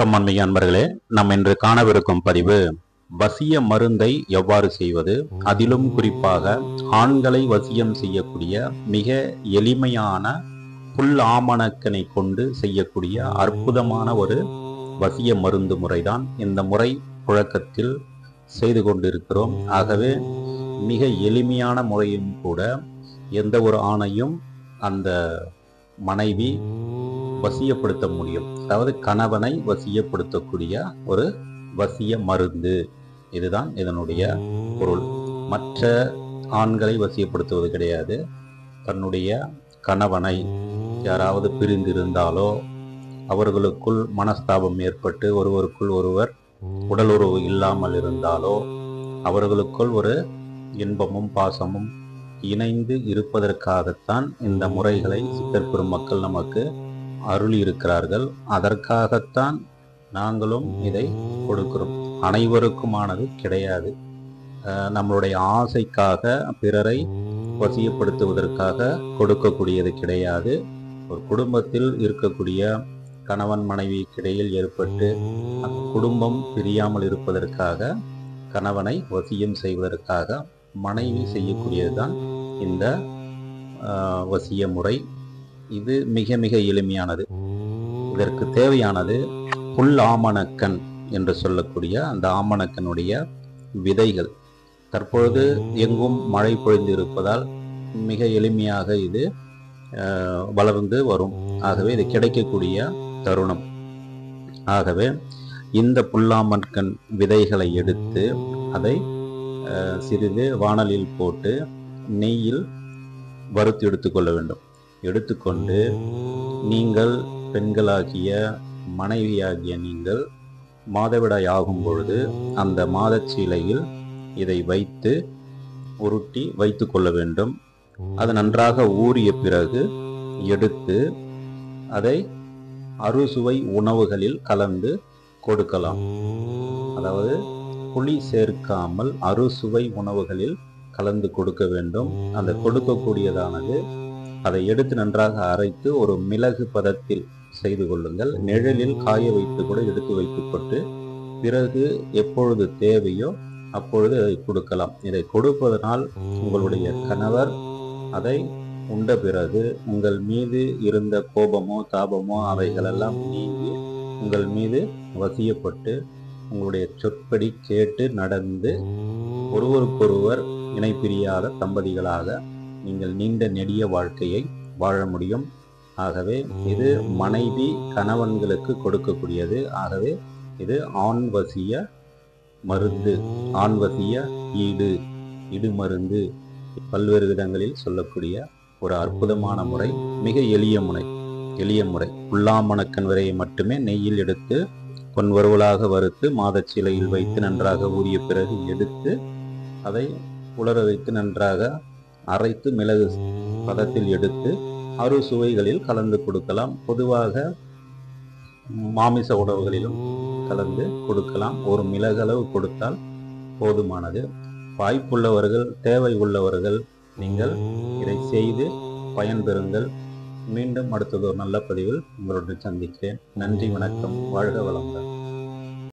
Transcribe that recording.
வணக்கம் ஆன்மீக அன்பர்களே. நாம் இன்று காணவிருக்கும் பதிவு வசிய மருந்தை எவ்வாறு செய்வது, அதிலும் குறிப்பாக ஆண்களை வசியம் செய்யக்கூடிய மிக எளிமையான புல் ஆமணக்கனை கொண்டு செய்யக்கூடிய அற்புதமான ஒரு வசிய மருந்து முறைதான். இந்த முறை புழக்கத்தில் செய்து கொண்டிருக்கிறோம். ஆகவே மிக எளிமையான முறையும் கூட எந்த ஒரு ஆணையும் அந்த மனைவி வசியப்படுத்த முடியும். அதாவது கணவனை வசியப்படுத்தக்கூடிய ஒரு வசிய மருந்து. இதுதான் இதனுடைய பொருள். மற்ற ஆண்களை வசியப்படுத்துவது கிடையாது. தன்னுடைய கணவனை யாராவது பிரிந்திருந்தாலோ, அவர்களுக்குள் மனஸ்தாபம் ஏற்பட்டு ஒருவருக்குள் ஒருவர் உடலுறவு இல்லாமல் இருந்தாலோ, அவர்களுக்குள் ஒரு இன்பமும் பாசமும் இணைந்து இருப்பதற்காகத்தான் இந்த முறைகளை சித்தர் பெருமக்கள் நமக்கு அருளி இருக்கிறார்கள். அதற்காகத்தான் நாங்களும் இதை கொடுக்கிறோம். அனைவருக்குமானது கிடையாது. நம்மளுடைய ஆசைக்காக பிறரை வசியப்படுத்துவதற்காக கொடுக்கக்கூடியது கிடையாது. ஒரு குடும்பத்தில் இருக்கக்கூடிய கணவன் மனைவிக்கிடையில் ஏற்பட்டு அந்த குடும்பம் பிரியாமல் இருப்பதற்காக கணவனை வசியம் செய்வதற்காக மனைவி செய்யக்கூடியதுதான் இந்த வசிய முறை. இது மிக மிக எளிமையானது. இதற்கு தேவையானது புல் ஆமணக்கன் என்று சொல்லக்கூடிய அந்த ஆமணக்கனுடைய விதைகள். தற்பொழுது எங்கும் மழை பொழிந்து இருப்பதால் மிக எளிமையாக இது வளர்ந்து வரும். ஆகவே இது கிடைக்கக்கூடிய தருணம். ஆகவே இந்த புல்லாமணக்கன் விதைகளை எடுத்து அதை சிறிது வாணலில் போட்டு நெய்யில் வறுத்து எடுத்துக்கொள்ள வேண்டும். எடுத்துக்கொண்டு நீங்கள் பெண்களாகிய மனைவியாகிய நீங்கள் மாதவிடாய் ஆகும் பொழுது அந்த மாதச்சீலையில் இதை வைத்து உருட்டி வைத்து கொள்ள வேண்டும். அது நன்றாக ஊறிய பிறகு எடுத்து அதை அறுசுவை உணவுகளில் கலந்து கொடுக்கலாம். அதாவது புளி சேர்க்காமல் அறுசுவை உணவுகளில் கலந்து கொடுக்க வேண்டும். அந்த கொடுக்கக்கூடியதானது அதை எடுத்து நன்றாக அரைத்து ஒரு மிளகு பதத்தில் செய்து கொள்ளுங்கள். நிழலில் காய வைத்து கூட எடுத்து வைத்துக்கொண்டு பிறகு எப்பொழுது தேவையோ அப்பொழுது அதை கொடுக்கலாம். இதை கொடுப்பதனால் உங்களுடைய கணவர் அதை உண்ட பிறகு உங்கள் மீது இருந்த கோபமோ தாபமோ அவைகளெல்லாம் நீங்கி உங்கள் மீது வசியப்பட்டு உங்களுடைய சொற்படி கேட்டு நடந்து ஒருவருக்கொருவர் இணைப்பிரியாத தம்பதிகளாக நீங்கள் நீண்ட நெடிய வாழ்க்கையை வாழ முடியும். ஆகவே இது மனைவி கணவன்களுக்கு கொடுக்கக்கூடியது. ஆகவே இது ஆண் வசிய மருந்து, ஆண் வசிய இடு மருந்து, பல்வேறு விதங்களில் சொல்லக்கூடிய ஒரு அற்புதமான முறை. மிக எளிய முறை. புல்லாமணக்கன் விரையை மட்டுமே நெய்யில் எடுத்து பொன்வறுவலாக வறுத்து மாதச்சீலையில் வைத்து நன்றாக ஊறிய பிறகு எடுத்து அதை உலர வைத்து நன்றாக அரைத்து மிளகு பதத்தில் எடுத்து அறுசுவைகளில் கலந்து கொடுக்கலாம். பொதுவாக மாமிச உணவுகளிலும் கலந்து கொடுக்கலாம். ஒரு மிளகளவு கொடுத்தால் போதுமானது. வாய்ப்புள்ளவர்கள், தேவை உள்ளவர்கள் நீங்கள் இதை செய்து பயன்பெறுங்கள். மீண்டும் அடுத்தது ஒரு நல்ல பதிவில் உங்களுடன் சந்திக்கிறேன். நன்றி, வணக்கம், வாழ்க வளமுடன்.